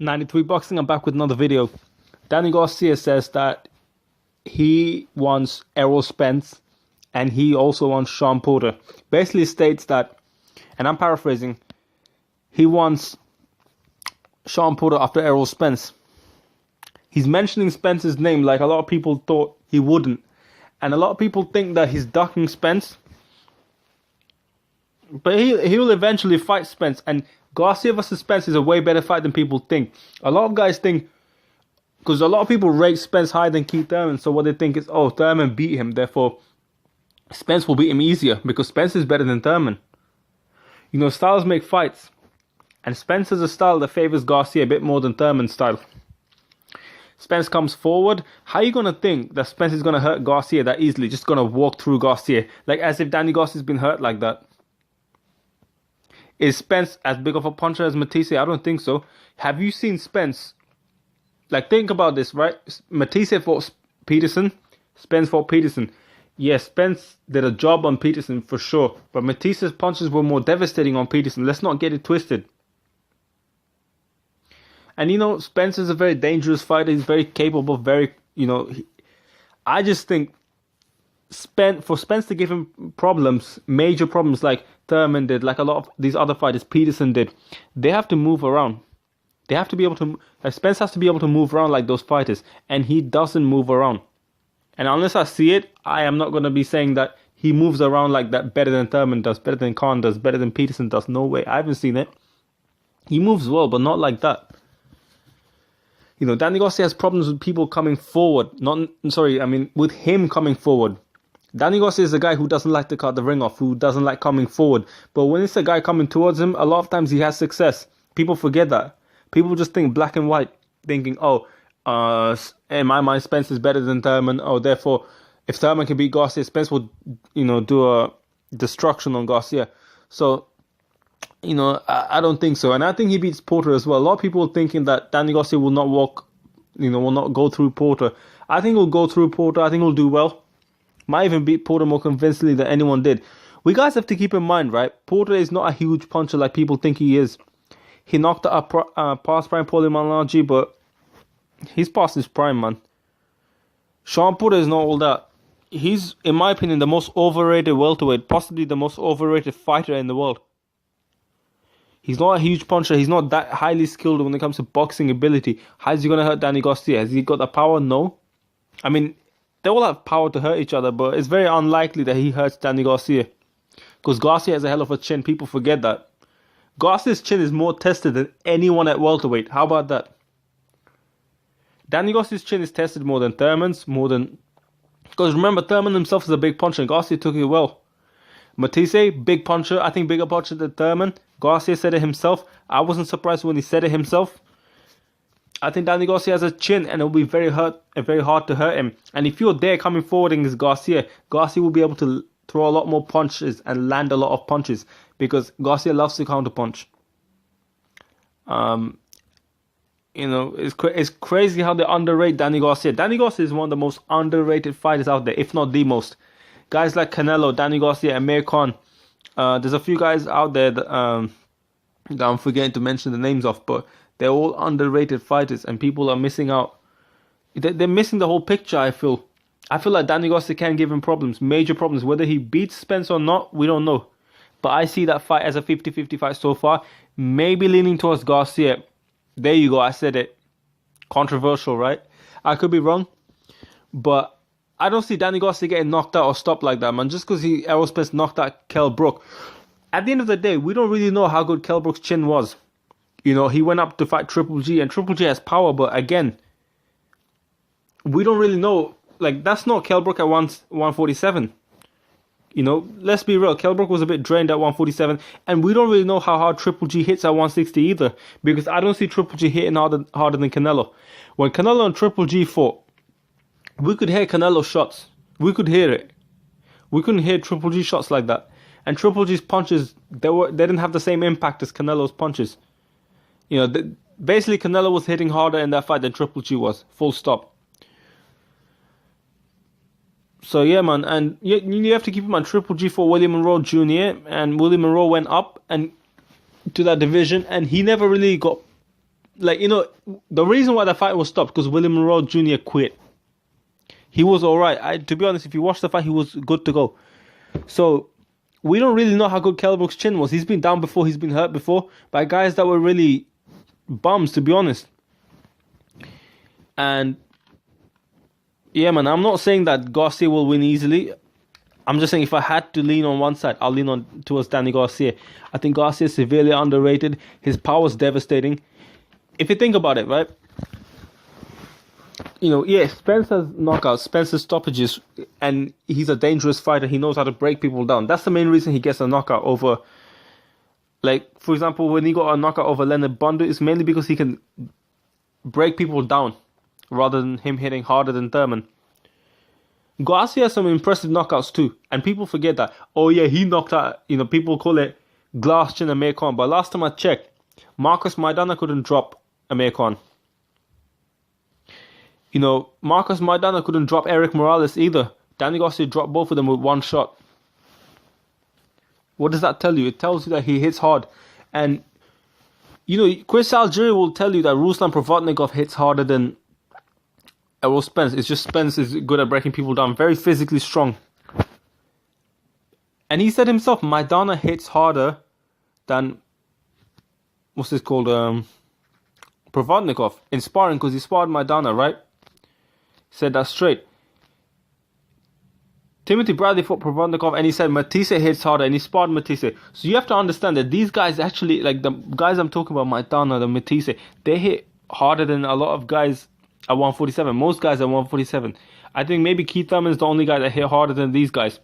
93 Boxing, I'm back with another video. Danny Garcia says that he wants Errol Spence and he also wants Sean Porter. Basically states that, and I'm paraphrasing, he wants Sean Porter after Errol Spence. He's mentioning Spence's name like a lot of people thought he wouldn't. And a lot of people think that he's ducking Spence. But he will eventually fight Spence. And Garcia versus Spence is a way better fight than people think. A lot of guys think, because a lot of people rate Spence higher than Keith Thurman. So what they think is, oh, Thurman beat him. Therefore, Spence will beat him easier because Spence is better than Thurman. You know, styles make fights. And Spence has a style that favors Garcia a bit more than Thurman's style. Spence comes forward. How are you going to think that Spence is going to hurt Garcia that easily? Just going to walk through Garcia. Like as if Danny Garcia's been hurt like that. Is Spence as big of a puncher as Matisse? I don't think so. Have you seen Spence? Like, think about this, right? Matisse fought Peterson. Spence fought Peterson. Yes, Spence did a job on Peterson for sure. But Matisse's punches were more devastating on Peterson. Let's not get it twisted. And, you know, Spence is a very dangerous fighter. He's very capable, very, you know... I just think for Spence to give him problems, major problems like Thurman did, like a lot of these other fighters, Peterson did, they have to move around. They have to be able to... Spence has to be able to move around like those fighters. And he doesn't move around. And unless I see it, I am not going to be saying that he moves around like that better than Thurman does, better than Khan does, better than Peterson does. No way. I haven't seen it. He moves well, but not like that. You know, Danny Garcia has problems with people coming forward. With him coming forward. Danny Garcia is a guy who doesn't like to cut the ring off, who doesn't like coming forward. But when it's a guy coming towards him, a lot of times he has success. People forget that. People just think black and white, thinking, in my mind, Spence is better than Thurman. Oh, therefore, if Thurman can beat Garcia, Spence will, do a destruction on Garcia. So, I don't think so. And I think he beats Porter as well. A lot of people are thinking that Danny Garcia will not will not go through Porter. I think he'll go through Porter. I think he'll do well. Might even beat Porter more convincingly than anyone did. We guys have to keep in mind, right? Porter is not a huge puncher like people think he is. He knocked out past prime Paulie Malignaggi, but he's past his prime, man. Sean Porter is not all that. He's, in my opinion, the most overrated welterweight, possibly the most overrated fighter in the world. He's not a huge puncher. He's not that highly skilled when it comes to boxing ability. How is he going to hurt Danny Garcia? Has he got the power? No. I mean, they all have power to hurt each other, but it's very unlikely that he hurts Danny Garcia. Because Garcia has a hell of a chin. People forget that. Garcia's chin is more tested than anyone at welterweight. How about that? Danny Garcia's chin is tested more than Thurman's, because remember, Thurman himself is a big puncher, and Garcia took it well. Matisse, big puncher. I think bigger puncher than Thurman. Garcia said it himself. I wasn't surprised when he said it himself. I think Danny Garcia has a chin, and it will be very hard to hurt him. And if you're there coming forward against Garcia, Garcia will be able to throw a lot more punches and land a lot of punches, because Garcia loves to counter punch. It's crazy how they underrate Danny Garcia. Danny Garcia is one of the most underrated fighters out there, if not the most. Guys like Canelo, Danny Garcia, Amir Khan. There's a few guys out there that I'm forgetting to mention the names of, but they're all underrated fighters, and people are missing out. They're missing the whole picture, I feel. I feel like Danny Garcia can give him problems, major problems. Whether he beats Spence or not, we don't know. But I see that fight as a 50-50 fight so far. Maybe leaning towards Garcia. There you go, I said it. Controversial, right? I could be wrong. But I don't see Danny Garcia getting knocked out or stopped like that, man. Just because Errol Spence knocked out Kell Brook. At the end of the day, we don't really know how good Kell Brook's chin was. You know, he went up to fight Triple G, and Triple G has power, but again, we don't really know. Like, that's not Kell Brook at 147. You know, let's be real. Kell Brook was a bit drained at 147, and we don't really know how hard Triple G hits at 160 either, because I don't see Triple G hitting harder than Canelo. When Canelo and Triple G fought, we could hear Canelo's shots. We could hear it. We couldn't hear Triple G shots like that. And Triple G's punches, they didn't have the same impact as Canelo's punches. You know, basically Canelo was hitting harder in that fight than Triple G was. Full stop. So yeah, man, and you have to keep in mind, Triple G for William Monroe Jr. and William Monroe went up and to that division, and he never really got like, the reason why the fight was stopped because William Monroe Jr. quit. He was all right. To be honest, if you watch the fight, he was good to go. So we don't really know how good Kell Brook's chin was. He's been down before. He's been hurt before by guys that were really bums, to be honest. And yeah, man, I'm not saying that Garcia will win easily. I'm just saying if I had to lean on one side, I'll lean on towards Danny Garcia. I think Garcia is severely underrated. His power is devastating. If you think about it, right? Spence has knockouts, Spence has stoppages, and he's a dangerous fighter. He knows how to break people down. That's the main reason he gets a knockout over, like, for example, when he got a knockout over Leonard Bundu, it's mainly because he can break people down rather than him hitting harder than Thurman. Garcia has some impressive knockouts too, and people forget that. Oh yeah, he knocked out, people call it glass chin Amir Khan, but last time I checked, Marcos Maidana couldn't drop Amir Khan. Marcos Maidana couldn't drop Eric Morales either. Danny Garcia dropped both of them with one shot. What does that tell you? It tells you that he hits hard. And, Chris Algieri will tell you that Ruslan Provodnikov hits harder than Errol Spence. It's just Spence is good at breaking people down. Very physically strong. And he said himself, Maidana hits harder than, what's this called? Provodnikov. In sparring, because he sparred Maidana, right? Said that straight. Timothy Bradley fought Provodnikov and he said Matisse hits harder and he sparred Matisse. So you have to understand that these guys actually, like the guys I'm talking about, Maidana, the Matisse, they hit harder than a lot of guys at 147. Most guys at 147. I think maybe Keith Thurman is the only guy that hit harder than these guys.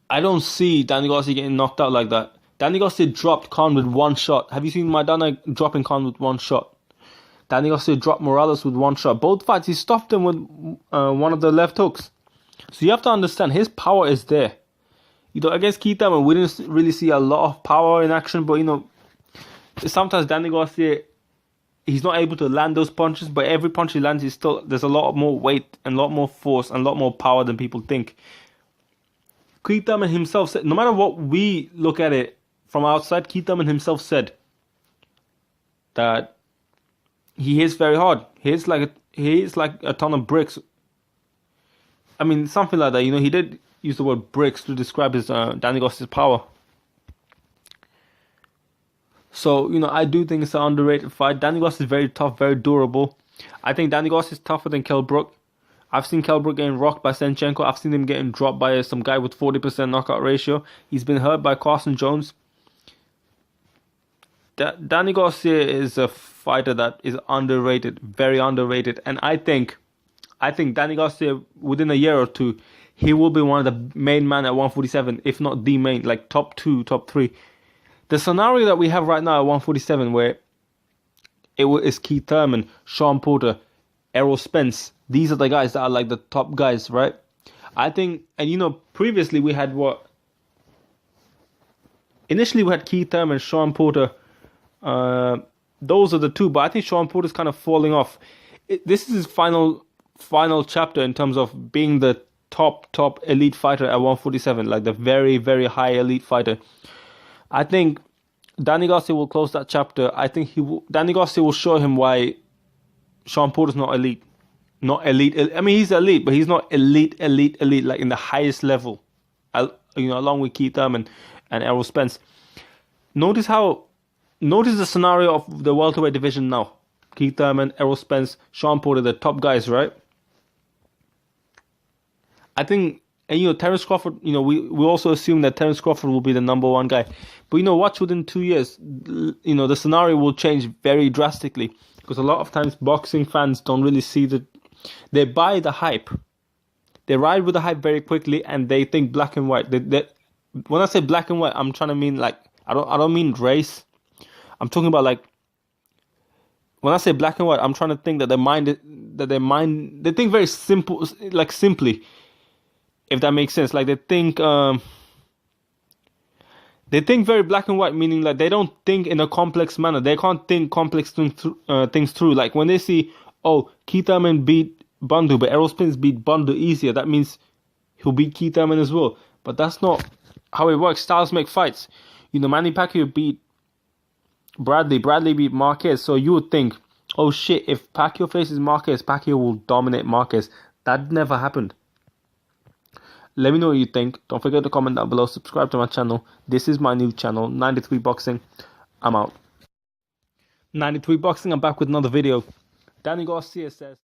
I don't see Danny Garcia getting knocked out like that. Danny Garcia dropped Khan with one shot. Have you seen Maidana dropping Khan with one shot? Danny Garcia dropped Morales with one shot. Both fights, he stuffed him with one of the left hooks. So you have to understand, his power is there. Against Keith Thurman, we didn't really see a lot of power in action. But, sometimes Danny Garcia, he's not able to land those punches. But every punch he lands, there's a lot more weight and a lot more force and a lot more power than people think. Keith Thurman himself said, no matter what we look at it from outside, Keith Thurman himself said that he hits very hard. He hits like a ton of bricks. I mean, something like that. He did use the word bricks to describe his Danny Garcia's power. So, I do think it's an underrated fight. Danny Garcia is very tough, very durable. I think Danny Garcia is tougher than Kell Brook. I've seen Kell Brook getting rocked by Senchenko. I've seen him getting dropped by some guy with 40% knockout ratio. He's been hurt by Carson Jones. Danny Garcia is a fighter that is underrated, very underrated. And I think Danny Garcia, within a year or two, he will be one of the main men at 147, if not the main, like top 2, top 3. The scenario that we have right now at 147, where it is Keith Thurman, Sean Porter, Errol Spence. These are the guys that are like the top guys, right? I think, and previously we had what? Initially we had Keith Thurman, Sean Porter. Those are the two, but I think Sean Porter's kind of falling off. This is his final chapter in terms of being the top elite fighter at 147, like the very, very high elite fighter. I think Danny Garcia will close that chapter. I think Danny Garcia will show him why Sean Porter's not elite. Not elite. I mean, he's elite, but he's not elite, like in the highest level. Along with Keith Thurman and Errol Spence. Notice the scenario of the welterweight division now. Keith Thurman, Errol Spence, Sean Porter, the top guys, right? I think, and Terence Crawford, we also assume that Terence Crawford will be the number one guy. But watch within 2 years, the scenario will change very drastically. Because a lot of times boxing fans don't really see they buy the hype. They ride with the hype very quickly and they think black and white. When I say black and white, I'm trying to mean like, I don't mean race. I'm talking about like, when I say black and white, I'm trying to think that they think very simple, like simply, if that makes sense. Like they think very black and white, meaning like they don't think in a complex manner. They can't think complex things through. Like when they see, Keith Thurman beat Bundu, but Errol Spence beat Bundu easier, that means he'll beat Keith Thurman as well. But that's not how it works. Styles make fights. Manny Pacquiao beat Bradley beat Marquez. So you would think, oh shit, if Pacquiao faces Marquez, Pacquiao will dominate Marquez. That never happened. Let me know what you think. Don't forget to comment down below. Subscribe to my channel. This is my new channel, 93 Boxing. I'm out. 93 Boxing, I'm back with another video. Danny Garcia says...